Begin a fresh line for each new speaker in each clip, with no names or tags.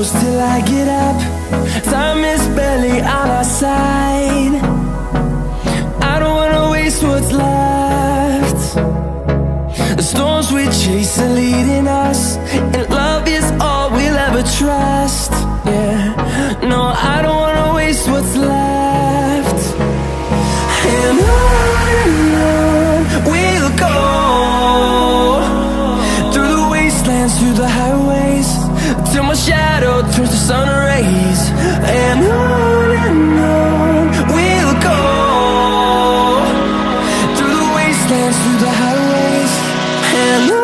close till I get up. Time is barely on our side. I don't wanna waste what's left. The storms we chase are leading us, and love is all we'll ever trust. Yeah, no, I don't wanna waste what's left. And on we'll go, through the wastelands, through the highways, till my shadow turns to sun rays. And on we'll go, through the wastelands, through the highways, and on.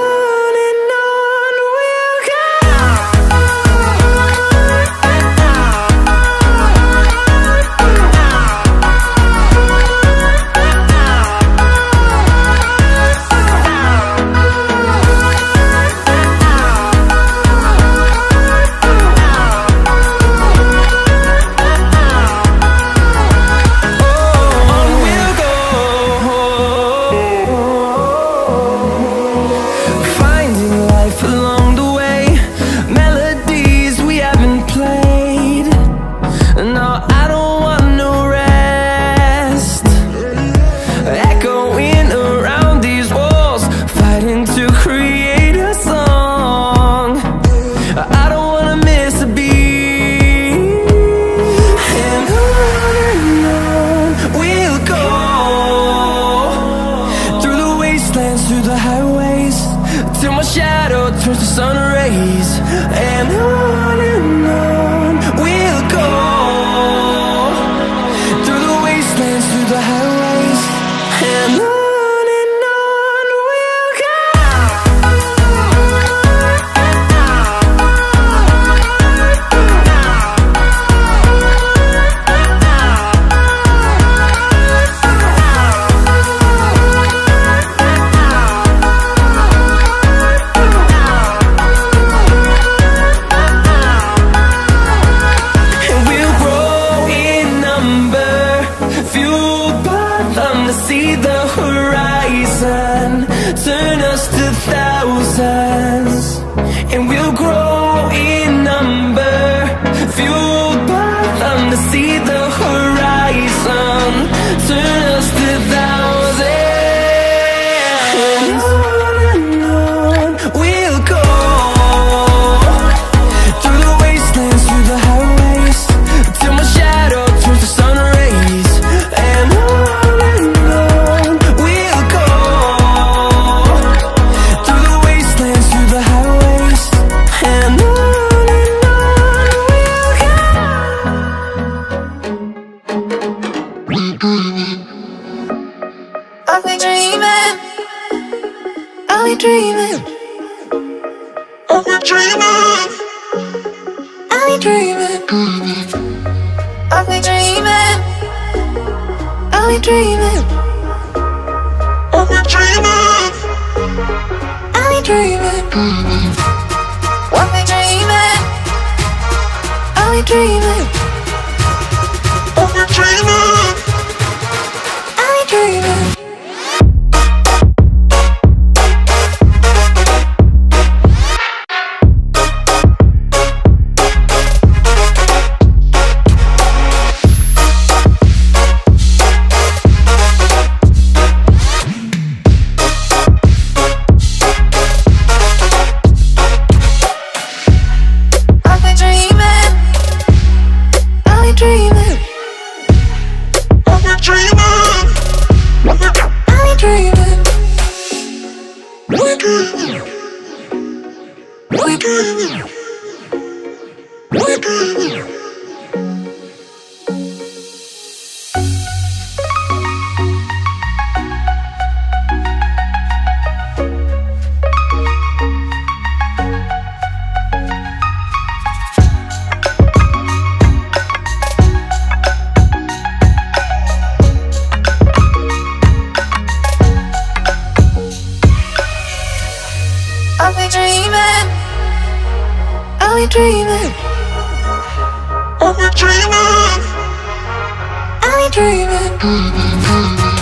Through the highways, till my shadow turns to sun rays. And on we'll go, through the wastelands, through the highways, and on. See the horizon, turn us to thousands, and we'll grow in number, fueled by them to see the horizon, turn us to thousands. And on we'll go, through the wastelands, through the highways, till my shadow turns to sun rays. And
I'll be dreaming, I'll be dreaming, I'll be dreaming, I'll be dreaming, I'll be dreaming, I'll be dreaming, I'll be dreaming, I'll be dreaming, I'll be dreaming, I'll be dreaming, I'll be dreaming, I'll be dreaming. Dreaming, I'll be dreaming, I'll be dreaming.